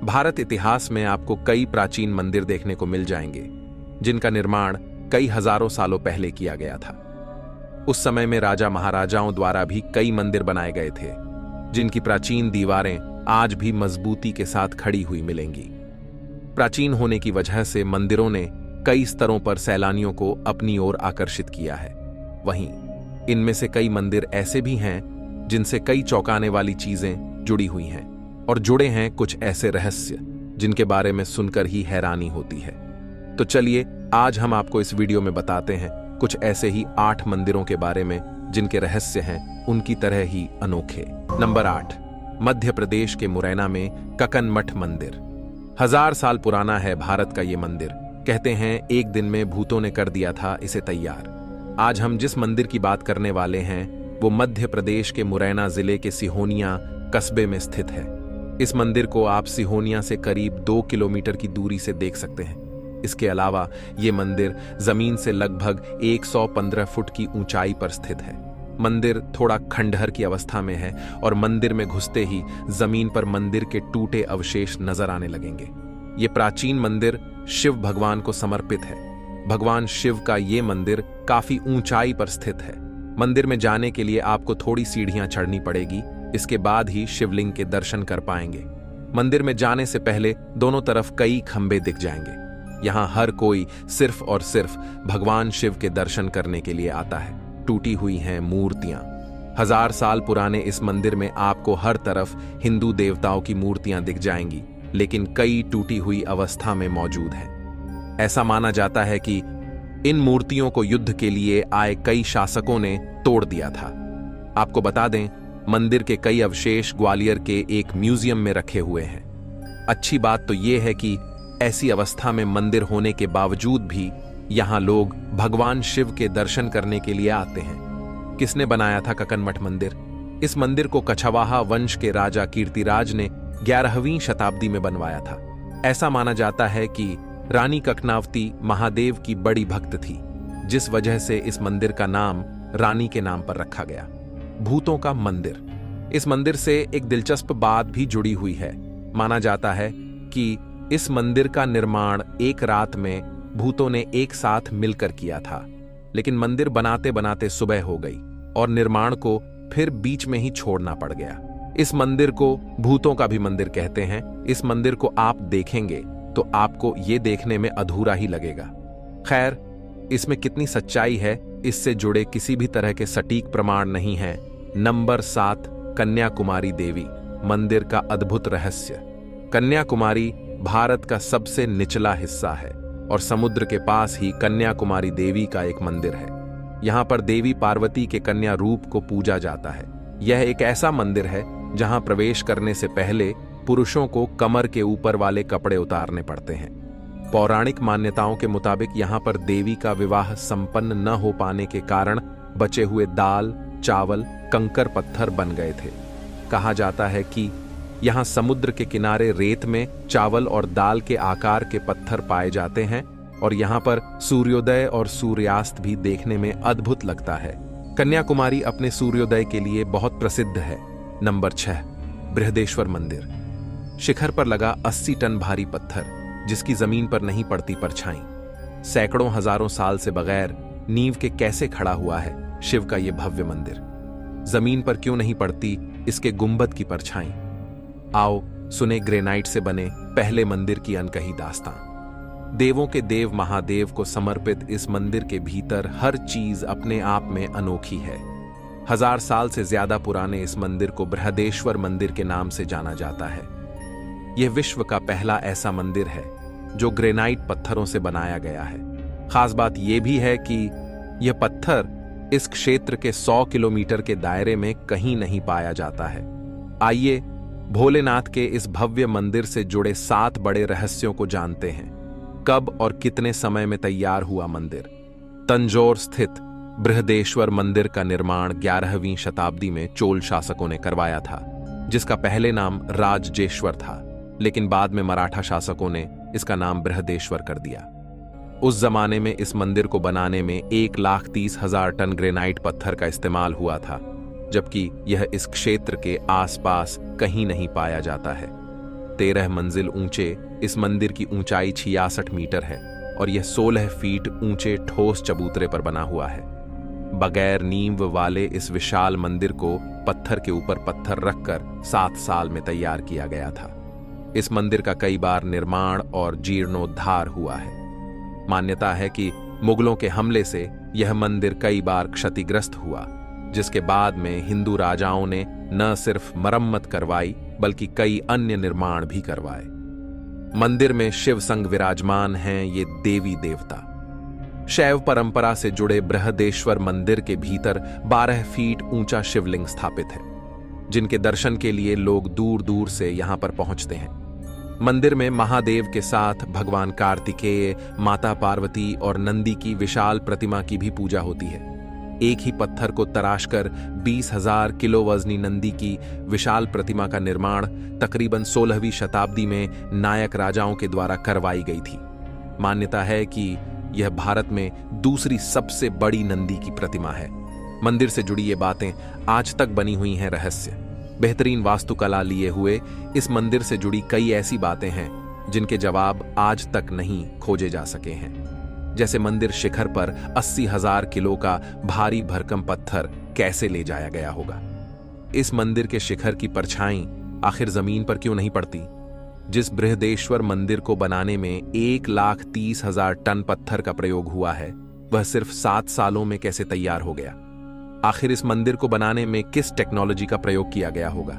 भारत इतिहास में आपको कई प्राचीन मंदिर देखने को मिल जाएंगे, जिनका निर्माण कई हजारों सालों पहले किया गया था। उस समय में राजा महाराजाओं द्वारा भी कई मंदिर बनाए गए थे, जिनकी प्राचीन दीवारें आज भी मजबूती के साथ खड़ी हुई मिलेंगी। प्राचीन होने की वजह से मंदिरों ने कई स्तरों पर सैलानियों को अपनी ओर आकर्षित किया है। वहीं इनमें से कई मंदिर ऐसे भी हैं जिनसे कई चौंकाने वाली चीजें जुड़ी हुई हैं और जुड़े हैं कुछ ऐसे रहस्य जिनके बारे में सुनकर ही हैरानी होती है। तो चलिए आज हम आपको इस वीडियो में बताते हैं कुछ ऐसे ही 8 मंदिरों के बारे में जिनके रहस्य हैं उनकी तरह ही अनोखे। नंबर 8, मध्य प्रदेश के मुरैना में ककन मठ मंदिर। 1000 साल पुराना है भारत का ये मंदिर। कहते हैं एक दिन में भूतों ने कर दिया था इसे तैयार। आज हम जिस मंदिर की बात करने वाले हैं वो मध्य प्रदेश के मुरैना जिले के सिहोनिया कस्बे में स्थित है। इस मंदिर को आप सिहोनिया से करीब 2 किलोमीटर की दूरी से देख सकते हैं। इसके अलावा ये मंदिर जमीन से लगभग 115 फुट की ऊंचाई पर स्थित है। मंदिर थोड़ा खंडहर की अवस्था में है और मंदिर में घुसते ही जमीन पर मंदिर के टूटे अवशेष नजर आने लगेंगे। ये प्राचीन मंदिर शिव भगवान को समर्पित है। भगवान शिव का ये मंदिर काफी ऊंचाई पर स्थित है। मंदिर में जाने के लिए आपको थोड़ी सीढ़ियां चढ़नी पड़ेगी, इसके बाद ही शिवलिंग के दर्शन कर पाएंगे। मंदिर में जाने से पहले दोनों तरफ कई खंबे दिख जाएंगे। यहाँ हर कोई सिर्फ और सिर्फ भगवान शिव के दर्शन करने के लिए आता है। टूटी हुई हैं मूर्तियां। 1000 साल पुराने इस मंदिर में आपको हर तरफ हिंदू देवताओं की मूर्तियां दिख जाएंगी, लेकिन कई टूटी हुई अवस्था में मौजूद हैं। ऐसा माना जाता है कि इन मूर्तियों को युद्ध के लिए आए कई शासकों ने तोड़ दिया था। आपको बता दें, मंदिर के कई अवशेष ग्वालियर के एक म्यूजियम में रखे हुए हैं। अच्छी बात तो यह है कि ऐसी अवस्था में मंदिर होने के बावजूद भी यहां लोग भगवान शिव के दर्शन करने के लिए आते हैं। किसने बनाया था ककन मठ मंदिर? इस मंदिर को कछवाहा वंश के राजा कीर्तिराज ने 11वीं शताब्दी में बनवाया था। ऐसा माना जाता है कि रानी ककनावती महादेव की बड़ी भक्त थी, जिस वजह से इस मंदिर का नाम रानी के नाम पर रखा गया। भूतों का मंदिर। इस मंदिर से एक दिलचस्प बात भी जुड़ी हुई है। माना जाता है कि इस मंदिर का निर्माण एक रात में भूतों ने एक साथ मिलकर किया था, लेकिन मंदिर बनाते बनाते सुबह हो गई और निर्माण को फिर बीच में ही छोड़ना पड़ गया। इस मंदिर को भूतों का भी मंदिर कहते हैं। इस मंदिर को आप देखेंगे तो आपको ये देखने में अधूरा ही लगेगा। खैर, इसमें कितनी सच्चाई है इससे जुड़े किसी भी तरह के सटीक प्रमाण नहीं है। नंबर 7, कन्याकुमारी देवी मंदिर का अद्भुत रहस्य। कन्याकुमारी भारत का सबसे निचला हिस्सा है और समुद्र के पास ही कन्याकुमारी देवी का एक मंदिर है। यहाँ पर देवी पार्वती के कन्या रूप को पूजा जाता है। यह एक ऐसा मंदिर है जहाँ प्रवेश करने से पहले पुरुषों को कमर के ऊपर वाले कपड़े उतारने पड़ते हैं। पौराणिक मान्यताओं के मुताबिक यहाँ पर देवी का विवाह संपन्न न हो पाने के कारण बचे हुए दाल, चावल, कंकर पत्थर बन गए थे। कहा जाता है कि यहाँ समुद्र के किनारे रेत में चावल और दाल के आकार के पत्थर पाए जाते हैं और यहाँ पर सूर्योदय और सूर्यास्त भी देखने में अद्भुत लगता है। कन्याकुमारी अपने सूर्योदय के लिए बहुत प्रसिद्ध है। नंबर 6, बृहदेश्वर मंदिर। शिखर पर लगा 80 टन भारी पत्थर, जिसकी जमीन पर नहीं पड़ती परछाई। सैकड़ों हजारों साल से बगैर नींव के कैसे खड़ा हुआ है शिव का यह भव्य मंदिर? जमीन पर क्यों नहीं पड़ती इसके गुंबद की परछाई? आओ सुने ग्रेनाइट से बने पहले मंदिर की अनकही दास्तां। देवों के देव महादेव को समर्पित इस मंदिर के भीतर हर चीज अपने आप में अनोखी है। 1000 साल से ज्यादा पुराने इस मंदिर को बृहदेश्वर मंदिर के नाम से जाना जाता है। यह विश्व का पहला ऐसा मंदिर है जो ग्रेनाइट पत्थरों से बनाया गया है। खास बात यह भी है कि यह पत्थर इस क्षेत्र के 100 किलोमीटर के दायरे में कहीं नहीं पाया जाता है। आइए भोलेनाथ के इस भव्य मंदिर से जुड़े 7 बड़े रहस्यों को जानते हैं। कब और कितने समय में तैयार हुआ मंदिर? तंजौर स्थित बृहदेश्वर मंदिर का निर्माण 11वीं शताब्दी में चोल शासकों ने करवाया था, जिसका पहले नाम राजजेश्वर था, लेकिन बाद में मराठा शासकों ने इसका नाम बृहदेश्वर कर दिया। उस जमाने में इस मंदिर को बनाने में 1,30,000 टन ग्रेनाइट पत्थर का इस्तेमाल हुआ था, जबकि यह इस क्षेत्र के आसपास कहीं नहीं पाया जाता है। 13 मंजिल ऊंचे इस मंदिर की ऊंचाई 66 मीटर है और यह 16 फीट ऊंचे ठोस चबूतरे पर बना हुआ है। बगैर नींव वाले इस विशाल मंदिर को पत्थर के ऊपर पत्थर रखकर 7 साल में तैयार किया गया था। इस मंदिर का कई बार निर्माण और जीर्णोद्धार हुआ है। मान्यता है कि मुगलों के हमले से यह मंदिर कई बार क्षतिग्रस्त हुआ, जिसके बाद में हिंदू राजाओं ने न सिर्फ मरम्मत करवाई बल्कि कई अन्य निर्माण भी करवाए। मंदिर में शिव संग विराजमान हैं ये देवी देवता। शैव परंपरा से जुड़े बृहदेश्वर मंदिर के भीतर 12 फीट ऊंचा शिवलिंग स्थापित है, जिनके दर्शन के लिए लोग दूर दूर से यहां पर पहुंचते हैं। मंदिर में महादेव के साथ भगवान कार्तिकेय, माता पार्वती और नंदी की विशाल प्रतिमा की भी पूजा होती है। एक ही पत्थर को तराशकर 20,000 किलो वजनी नंदी की विशाल प्रतिमा का निर्माण तकरीबन 16वीं शताब्दी में नायक राजाओं के द्वारा करवाई गई थी। मान्यता है कि यह भारत में दूसरी सबसे बड़ी नंदी की प्रतिमा है। मंदिर से जुड़ी ये बातें आज तक बनी हुई हैं रहस्य। बेहतरीन वास्तुकला लिए हुए इस मंदिर से जुड़ी कई ऐसी बातें हैं जिनके जवाब आज तक नहीं खोजे जा सके हैं। जैसे मंदिर शिखर पर 80,000 किलो का भारी भरकम पत्थर कैसे ले जाया गया होगा। इस मंदिर के शिखर की परछाई आखिर जमीन पर क्यों नहीं पड़ती? जिस बृहदेश्वर मंदिर को बनाने में 1,30,000 टन पत्थर का प्रयोग हुआ है, वह सिर्फ 7 सालों में कैसे तैयार हो गया? आखिर इस मंदिर को बनाने में किस टेक्नोलॉजी का प्रयोग किया गया होगा?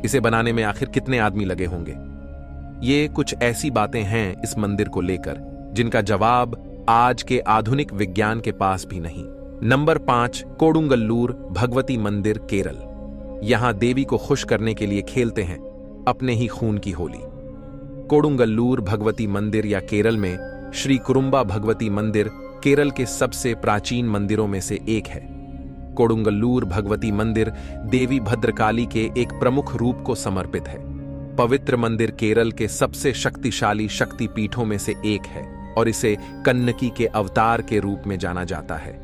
इसे बनाने में आखिर कितने आदमी लगे होंगे? ये कुछ ऐसी बातें हैं इस मंदिर को लेकर जिनका जवाब आज के आधुनिक विज्ञान के पास भी नहीं। नंबर 5, कोडुंगल्लूर भगवती मंदिर, केरल। यहां देवी को खुश करने के लिए खेलते हैं अपने ही खून की होली। कोडुंगल्लूर भगवती मंदिर या केरल में श्री कुरुंबा भगवती मंदिर केरल के सबसे प्राचीन मंदिरों में से एक है। कोडुंगल्लूर भगवती मंदिर देवी भद्रकाली के एक प्रमुख रूप को समर्पित है। पवित्र मंदिर केरल के सबसे शक्तिशाली शक्तिपीठों में से एक है और इसे कन्नकी के अवतार के रूप में जाना जाता है।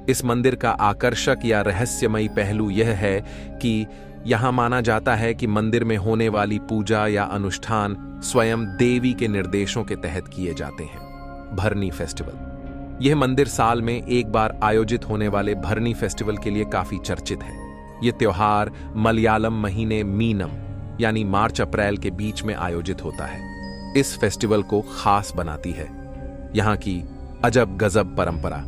इस मंदिर का आकर्षक या रहस्यमयी पहलू यह है कि यहां माना जाता है कि मंदिर में होने वाली पूजा या अनुष्ठान स्वयं देवी के निर्देशों के तहत किए जाते हैं। भरनी फेस्टिवल। यह मंदिर साल में एक बार आयोजित होने वाले भरनी फेस्टिवल के लिए काफी चर्चित है। यह त्योहार मलयालम महीने मीनम यानी मार्च अप्रैल के बीच में आयोजित होता है। इस फेस्टिवल को खास बनाती है यहाँ की अजब गजब परंपरा।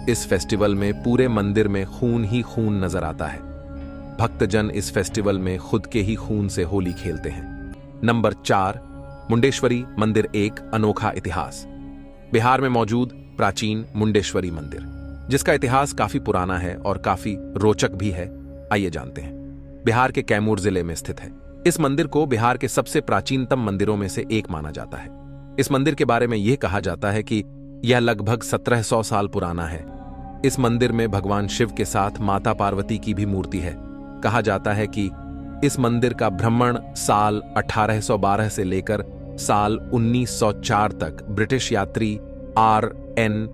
इस फेस्टिवल में पूरे मंदिर में खून ही खून नजर आता है। भक्तजन इस फेस्टिवल में खुद के ही खून से होली खेलते हैं। नंबर 4, मुंडेश्वरी मंदिर, एक अनोखा इतिहास। बिहार में मौजूद प्राचीन मुंडेश्वरी मंदिर, जिसका इतिहास काफी पुराना है और काफी रोचक भी है, आइए जानते हैं। बिहार के कैमूर जिले में स्थित है। इस मंदिर को बिहार के सबसे प्राचीनतम मंदिरों में से एक माना जाता है। इस मंदिर के बारे में यह कहा जाता है कि यह लगभग 1700 साल पुराना है। इस मंदिर में भगवान शिव के साथ माता पार्वती की भी मूर्ति है। कहा जाता है कि इस मंदिर का भ्रमण साल 1812 से लेकर साल 1904 तक ब्रिटिश यात्री R.N.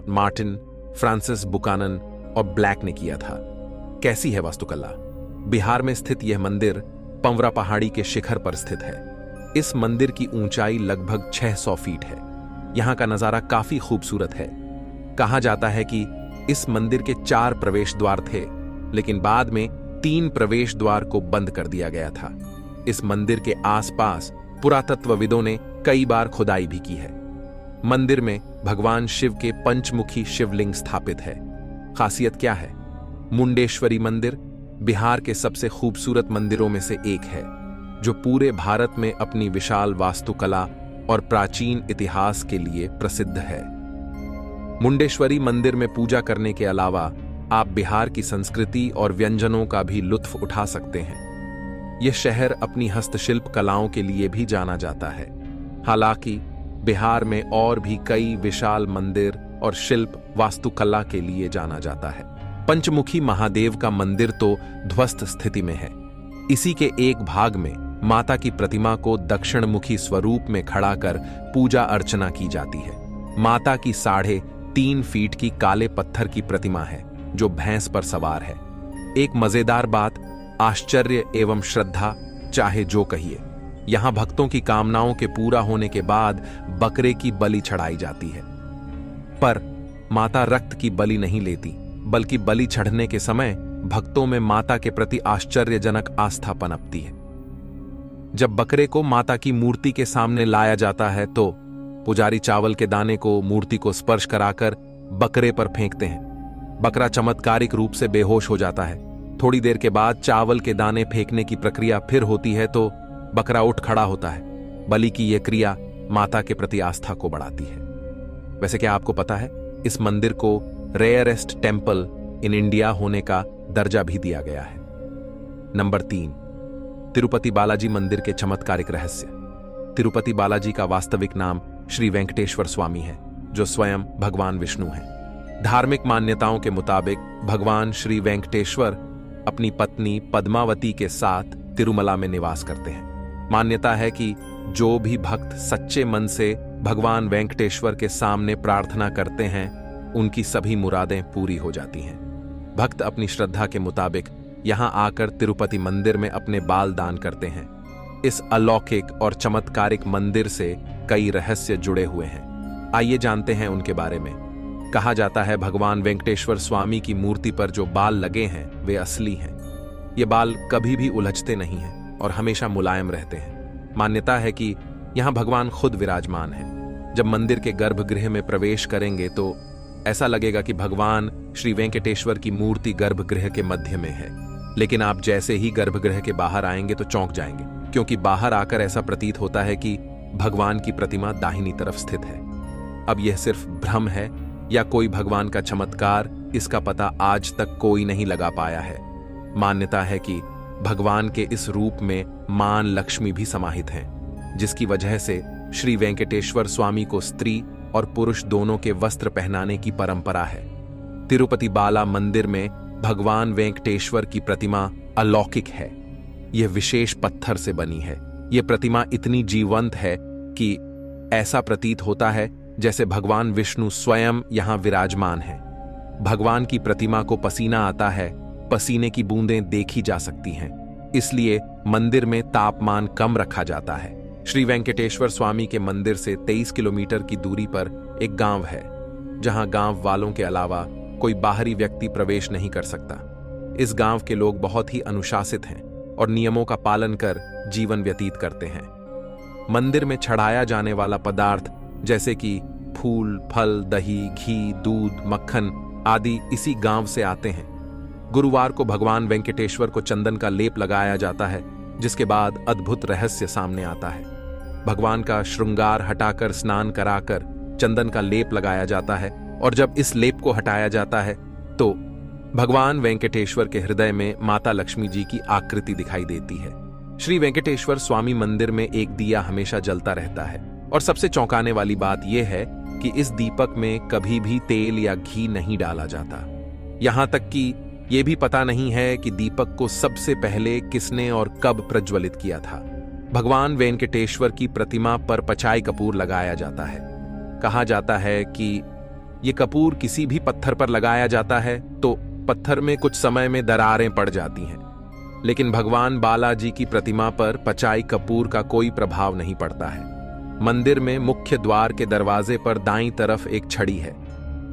मार्टिन, फ्रांसिस बुकानन और ब्लैक ने किया था। कैसी है वास्तुकला? बिहार में स्थित यह मंदिर पंवरा पहाड़ी के शिखर पर स्थित है। इस मंदिर की ऊंचाई लगभग 600 फीट है। यहाँ का नजारा काफी खूबसूरत है। कहा जाता है कि इस मंदिर के 4 प्रवेश द्वार थे, लेकिन बाद में 3 प्रवेश द्वार को बंद कर दिया गया था। इस मंदिर के आसपास पुरातत्वविदों ने कई बार खुदाई भी की है। मंदिर में भगवान शिव के पंचमुखी शिवलिंग स्थापित है। खासियत क्या है? मुंडेश्वरी मंदिर बिहार के सबसे खूबसूरत मंदिरों में से एक है, जो पूरे भारत में अपनी विशाल वास्तुकला और प्राचीन इतिहास के लिए प्रसिद्ध है। मुंडेश्वरी मंदिर में पूजा करने के अलावा आप बिहार की संस्कृति और व्यंजनों का भी लुत्फ उठा सकते हैं। यह शहर अपनी हस्तशिल्प कलाओं के लिए भी जाना जाता है। हालांकि बिहार में और भी कई विशाल मंदिर और शिल्प वास्तुकला के लिए जाना जाता है। पंचमुखी महादेव का मंदिर तो ध्वस्त स्थिति में है। इसी के एक भाग में माता की प्रतिमा को दक्षिणमुखी स्वरूप में खड़ा कर पूजा अर्चना की जाती है। माता की 3.5 फीट की काले पत्थर की प्रतिमा है, जो भैंस पर सवार है। एक मजेदार बात, आश्चर्य एवं श्रद्धा चाहे जो कहिए, यहां भक्तों की कामनाओं के पूरा होने के बाद बकरे की बलि चढ़ाई जाती है। पर माता रक्त की बलि नहीं लेती, बल्कि बलि चढ़ने के समय भक्तों में माता के प्रति आश्चर्यजनक आस्था पनपती है। जब बकरे को माता की मूर्ति के सामने लाया जाता है तो पुजारी चावल के दाने को मूर्ति को स्पर्श कराकर बकरे पर फेंकते हैं। बकरा चमत्कारिक रूप से बेहोश हो जाता है। थोड़ी देर के बाद चावल के दाने फेंकने की प्रक्रिया फिर होती है तो बकरा उठ खड़ा होता है। बलि की यह क्रिया माता के प्रति आस्था को बढ़ाती है। वैसे क्या आपको पता है, इस मंदिर को रेयरेस्ट टेम्पल इन इंडिया होने का दर्जा भी दिया गया है। नंबर 3, तिरुपति बालाजी मंदिर के चमत्कारिक रहस्य। तिरुपति बालाजी का वास्तविक नाम श्री वेंकटेश्वर स्वामी है, जो स्वयं भगवान विष्णु हैं। धार्मिक मान्यताओं के मुताबिक भगवान श्री वेंकटेश्वर अपनी पत्नी पद्मावती के साथ तिरुमला में निवास करते हैं। मान्यता है कि जो भी भक्त सच्चे मन से भगवान वेंकटेश्वर के सामने प्रार्थना करते हैं, उनकी सभी मुरादें पूरी हो जाती हैं। भक्त अपनी श्रद्धा के मुताबिक यहां आकर तिरुपति मंदिर में अपने बाल दान करते हैं। इस अलौकिक और चमत्कारिक मंदिर से कई रहस्य जुड़े हुए हैं। आइए जानते हैं उनके बारे में। कहा जाता है भगवान वेंकटेश्वर स्वामी की मूर्ति पर जो बाल लगे हैं वे असली हैं। ये बाल कभी भी उलझते नहीं हैं और हमेशा मुलायम रहते हैं। मान्यता है कि यहां भगवान खुद विराजमान हैं। जब मंदिर के गर्भगृह में प्रवेश करेंगे तो ऐसा लगेगा कि भगवान श्री वेंकटेश्वर की मूर्ति गर्भगृह के मध्य में है। लेकिन आप जैसे ही गर्भगृह के बाहर आएंगे तो चौंक जाएंगे, क्योंकि बाहर आकर ऐसा प्रतीत होता है कि भगवान की प्रतिमा दाहिनी तरफ स्थित है। अब यह सिर्फ भ्रम है या कोई भगवान का चमत्कार, इसका पता आज तक कोई नहीं लगा पाया है। मान्यता है कि भगवान के इस रूप में मां लक्ष्मी भी समाहित हैं, जिसकी वजह से श्री वेंकटेश्वर स्वामी को स्त्री और पुरुष दोनों के वस्त्र पहनाने की परंपरा है। तिरुपति बाला मंदिर में भगवान वेंकटेश्वर की प्रतिमा अलौकिक है। यह विशेष पत्थर से बनी है। यह प्रतिमा इतनी जीवंत है कि ऐसा प्रतीत होता है जैसे भगवान विष्णु स्वयं यहां विराजमान हैं। भगवान की प्रतिमा को पसीना आता है, पसीने की बूंदें देखी जा सकती हैं, इसलिए मंदिर में तापमान कम रखा जाता है। श्री वेंकटेश्वर स्वामी के मंदिर से 23 किलोमीटर की दूरी पर एक गांव है, जहां गांव वालों के अलावा कोई बाहरी व्यक्ति प्रवेश नहीं कर सकता। इस गांव के लोग बहुत ही अनुशासित हैं और नियमों का पालन कर जीवन व्यतीत करते हैं। मंदिर में चढ़ाया जाने वाला पदार्थ जैसे कि फूल, फल, दही, घी, दूध, मक्खन आदि इसी गांव से आते हैं। गुरुवार को भगवान वेंकटेश्वर को चंदन का लेप लगाया जाता है, जिसके बाद अद्भुत रहस्य सामने आता है। भगवान का श्रृंगार हटाकर स्नान कराकर चंदन का लेप लगाया जाता है, और जब इस लेप को हटाया जाता है तो भगवान वेंकटेश्वर के हृदय में माता लक्ष्मी जी की आकृति दिखाई देती है। श्री वेंकटेश्वर स्वामी मंदिर में एक दिया हमेशा जलता रहता है, और सबसे चौंकाने वाली बात यह है कि इस दीपक में कभी भी तेल या घी नहीं डाला जाता। यहां तक कि यह भी पता नहीं है कि दीपक को सबसे पहले किसने और कब प्रज्वलित किया था। भगवान वेंकटेश्वर की प्रतिमा पर पचाई कपूर लगाया जाता है। कहा जाता है कि ये कपूर किसी भी पत्थर पर लगाया जाता है तो पत्थर में कुछ समय में दरारें पड़ जाती हैं, लेकिन भगवान बालाजी की प्रतिमा पर पचाई कपूर का कोई प्रभाव नहीं पड़ता है। मंदिर में मुख्य द्वार के दरवाजे पर दाईं तरफ एक छड़ी है।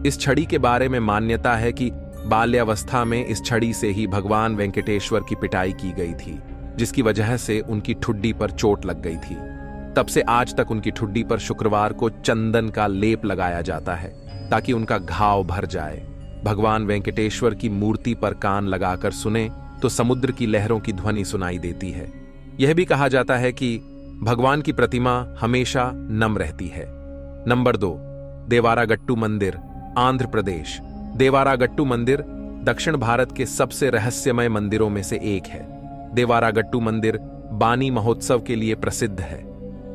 इस छड़ी के बारे में मान्यता है कि बाल्यावस्था में इस छड़ी से ही भगवान वेंकटेश्वर की पिटाई की गई थी, जिसकी वजह से उनकी ठुड्डी पर चोट लग गई थी। तब से आज तक उनकी ठुड्डी पर शुक्रवार को चंदन का लेप लगाया जाता है ताकि उनका घाव भर जाए। भगवान वेंकटेश्वर की मूर्ति पर कान लगाकर सुने तो समुद्र की लहरों की ध्वनि सुनाई देती है। यह भी कहा जाता है कि भगवान की प्रतिमा हमेशा नम रहती है। नंबर 2, देवारागट्टू मंदिर, आंध्र प्रदेश। देवारागट्टू मंदिर दक्षिण भारत के सबसे रहस्यमय मंदिरों में से एक है। देवारागट्टू मंदिर बानी महोत्सव के लिए प्रसिद्ध है।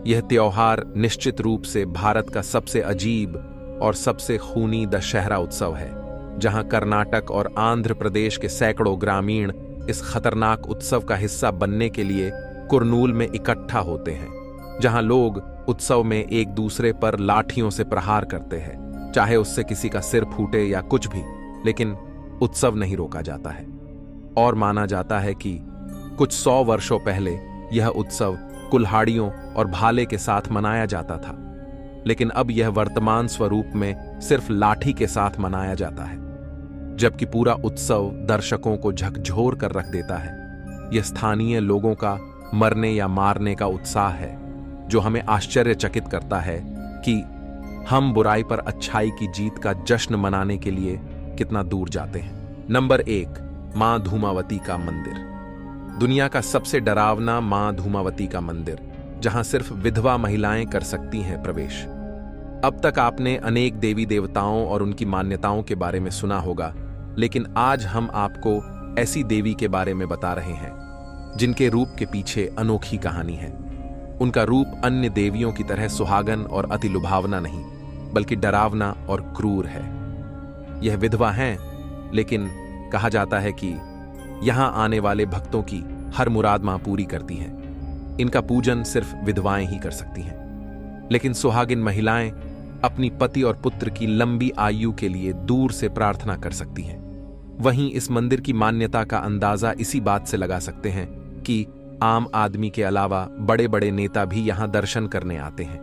यह त्योहार निश्चित रूप से भारत का सबसे अजीब और सबसे खूनी दशहरा उत्सव है, जहां कर्नाटक और आंध्र प्रदेश के सैकड़ों ग्रामीण इस खतरनाक उत्सव का हिस्सा बनने के लिए कुरनूल में इकट्ठा होते हैं, जहां लोग उत्सव में एक दूसरे पर लाठियों से प्रहार करते हैं, चाहे उससे किसी का सिर फूटे या कुछ भी, लेकिन उत्सव नहीं रोका जाता है। और माना जाता है कि कुछ 100 वर्षों पहले यह उत्सव कुल्हाड़ियों और भाले के साथ मनाया जाता था, लेकिन अब यह वर्तमान स्वरूप में सिर्फ लाठी के साथ मनाया जाता है, जबकि पूरा उत्सव दर्शकों को झकझोर कर रख देता है। यह स्थानीय लोगों का मरने या मारने का उत्साह है, जो हमें आश्चर्यचकित करता है कि हम बुराई पर अच्छाई की जीत का जश्न मनाने के लिए कितना दूर जाते हैं। नंबर 1, मां धूमावती का मंदिर। दुनिया का सबसे डरावना मां धूमावती का मंदिर, जहां सिर्फ विधवा महिलाएं कर सकती हैं प्रवेश। अब तक आपने अनेक देवी देवताओं और उनकी मान्यताओं के बारे में सुना होगा, लेकिन आज हम आपको ऐसी देवी के बारे में बता रहे हैं जिनके रूप के पीछे अनोखी कहानी है। उनका रूप अन्य देवियों की तरह सुहागन और अति लुभावना नहीं, बल्कि डरावना और क्रूर है। यह विधवा हैं, लेकिन कहा जाता है कि यहां आने वाले भक्तों की हर मुराद मां पूरी करती हैं। इनका पूजन सिर्फ विधवाएं ही कर सकती हैं, लेकिन सुहागिन महिलाएं अपनी पति और पुत्र की लंबी आयु के लिए दूर से प्रार्थना कर सकती हैं। वहीं इस मंदिर की मान्यता का अंदाजा इसी बात से लगा सकते हैं कि आम आदमी के अलावा बड़े बड़े नेता भी यहां दर्शन करने आते हैं।